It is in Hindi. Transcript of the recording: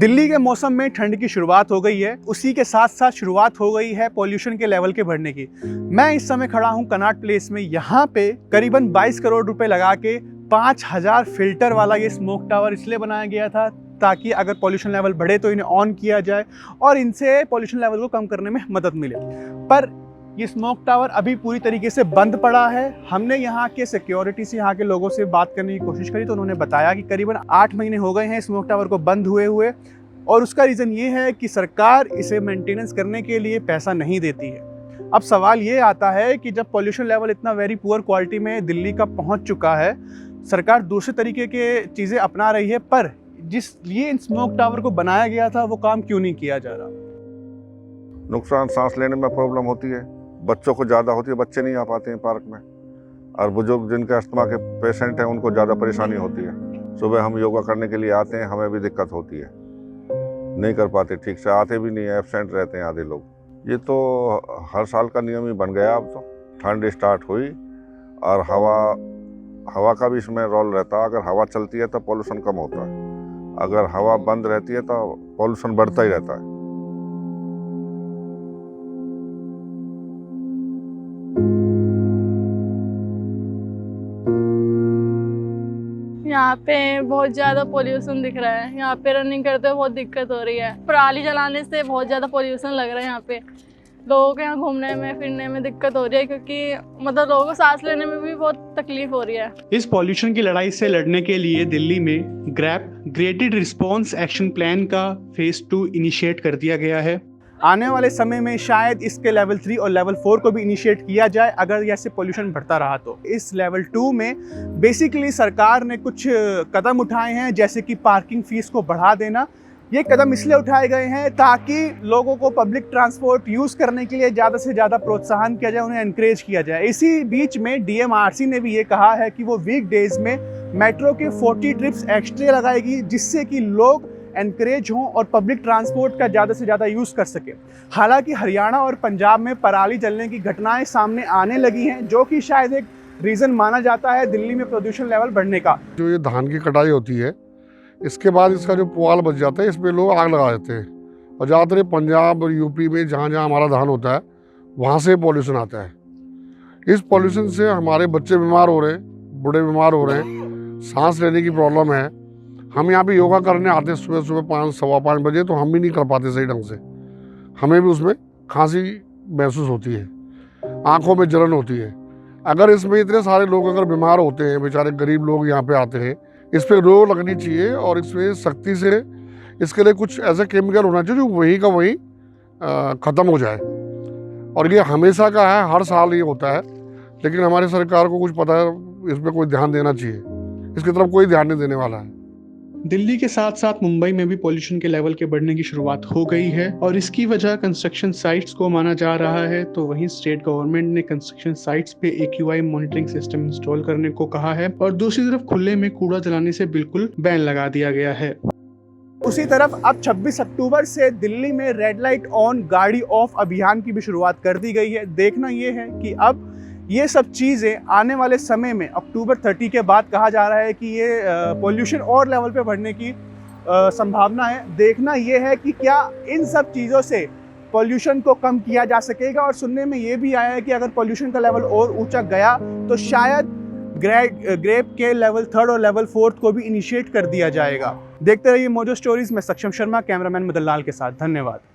दिल्ली के मौसम में ठंड की शुरुआत हो गई है, उसी के साथ साथ शुरुआत हो गई है पॉल्यूशन के लेवल के बढ़ने की। मैं इस समय खड़ा हूं कनॉट प्लेस में। यहाँ पे करीबन 22 करोड़ रुपए लगा के 5000 फिल्टर वाला ये स्मोक टावर इसलिए बनाया गया था ताकि अगर पॉल्यूशन लेवल बढ़े तो इन्हें ऑन किया जाए और इनसे पॉल्यूशन लेवल को कम करने में मदद मिले। पर ये स्मोक टावर अभी पूरी तरीके से बंद पड़ा है। हमने यहाँ के सिक्योरिटी से, यहाँ के लोगों से बात करने की कोशिश करी तो उन्होंने बताया कि करीबन 8 महीने हो गए हैं स्मोक टावर को बंद हुए और उसका रीज़न ये है कि सरकार इसे मेंटेनेंस करने के लिए पैसा नहीं देती है। अब सवाल ये आता है कि जब पॉल्यूशन लेवल इतना वेरी पुअर क्वालिटी में दिल्ली का पहुँच चुका है, सरकार दूसरे तरीके के चीज़ें अपना रही है, पर जिस लिए इन स्मोक टावर को बनाया गया था वो काम क्यों नहीं किया जा रहा? नुकसान सांस लेने में प्रॉब्लम होती है, बच्चों को ज़्यादा होती है, बच्चे नहीं आ पाते हैं पार्क में, और बुजुर्ग जिनके अस्थमा के पेशेंट हैं उनको ज़्यादा परेशानी होती है। सुबह हम योगा करने के लिए आते हैं, हमें भी दिक्कत होती है, नहीं कर पाते ठीक से, आते भी नहीं है, एब्सेंट रहते हैं आधे लोग। ये तो हर साल का नियम ही बन गया। अब तो ठंड स्टार्ट हुई और हवा का भी इसमें रोल रहता है। अगर हवा चलती है तो पॉल्यूशन कम होता है, अगर हवा बंद रहती है तो पॉल्यूशन बढ़ता ही रहता है। यहाँ पे बहुत ज्यादा पोल्यूशन दिख रहा है। यहाँ पे रनिंग करते हुए बहुत दिक्कत हो रही है। पराली जलाने से बहुत ज्यादा पोल्यूशन लग रहा है। यहाँ पे लोगों को यहाँ घूमने में फिरने में दिक्कत हो रही है, क्योंकि मतलब लोगों को सांस लेने में भी बहुत तकलीफ हो रही है। इस पॉल्यूशन की लड़ाई से लड़ने के लिए दिल्ली में grab graded response action plan का फेज 2 इनिशिएट कर दिया गया है। आने वाले समय में शायद इसके लेवल 3 और लेवल 4 को भी इनिशिएट किया जाए अगर ऐसे पॉल्यूशन बढ़ता रहा तो। इस लेवल 2 में बेसिकली सरकार ने कुछ कदम उठाए हैं, जैसे कि पार्किंग फीस को बढ़ा देना। ये कदम इसलिए उठाए गए हैं ताकि लोगों को पब्लिक ट्रांसपोर्ट यूज़ करने के लिए ज़्यादा से ज़्यादा प्रोत्साहन किया जाए, उन्हें एनकरेज किया जाए। इसी बीच में डीएमआरसी ने भी ये कहा है कि वो वीक डेज में मेट्रो के 40 ट्रिप्स एक्स्ट्रा लगाएगी, जिससे कि लोग एनकरेज हों और पब्लिक ट्रांसपोर्ट का ज़्यादा से ज़्यादा यूज़ कर सके। हालांकि हरियाणा और पंजाब में पराली जलने की घटनाएं सामने आने लगी हैं, जो कि शायद एक रीज़न माना जाता है दिल्ली में प्रदूषण लेवल बढ़ने का। जो ये धान की कटाई होती है, इसके बाद इसका जो पुआल बच जाता है, इसमें लोग आग लगा देते हैं। और ज़्यादातर पंजाब और यूपी में जहाँ जहाँ हमारा धान होता है वहाँ से पॉल्यूशन आता है। इस पॉल्यूशन से हमारे बच्चे बीमार हो रहे हैं, बूढ़े बीमार हो रहे हैं, सांस लेने की प्रॉब्लम है। हम यहाँ पे योगा करने आते हैं सुबह सुबह 5 सवा 5 बजे, तो हम भी नहीं कर पाते सही ढंग से। हमें भी उसमें खांसी महसूस होती है, आँखों में जलन होती है। अगर इसमें इतने सारे लोग अगर बीमार होते हैं, बेचारे गरीब लोग यहाँ पे आते हैं, इस पर रोक लगनी चाहिए और इसमें सख्ती से इसके लिए कुछ ऐसा केमिकल होना चाहिए जो वही का वही ख़त्म हो जाए। और ये हमेशा का है, हर साल ये होता है, लेकिन हमारी सरकार को कुछ पता है, इस पर कोई ध्यान देना चाहिए। इसकी तरफ कोई ध्यान नहीं देने वाला है। दिल्ली के साथ साथ मुंबई में भी पॉल्यूशन के लेवल के बढ़ने की शुरुआत हो गई है और इसकी वजह कंस्ट्रक्शन साइट्स को माना जा रहा है। तो वहीं स्टेट गवर्नमेंट ने कंस्ट्रक्शन साइट्स पे AQI मॉनिटरिंग सिस्टम इंस्टॉल करने को कहा है और दूसरी तरफ खुले में कूड़ा जलाने से बिल्कुल बैन लगा दिया गया है। उसी तरफ अब 26 अक्टूबर से दिल्ली में रेड लाइट ऑन गाड़ी ऑफ अभियान की भी शुरुआत कर दी गई है। देखना ये है कि अब ये सब चीज़ें आने वाले समय में अक्टूबर 30 के बाद कहा जा रहा है कि ये पॉल्यूशन और लेवल पे बढ़ने की संभावना है। देखना ये है कि क्या इन सब चीज़ों से पॉल्यूशन को कम किया जा सकेगा। और सुनने में ये भी आया है कि अगर पॉल्यूशन का लेवल और ऊंचा गया तो शायद ग्रेप के लेवल 3 और लेवल 4 को भी इनिशिएट कर दिया जाएगा। देखते रहिए मोजो स्टोरीज में। सक्षम शर्मा, कैमरामैन मदन लाल के साथ। धन्यवाद।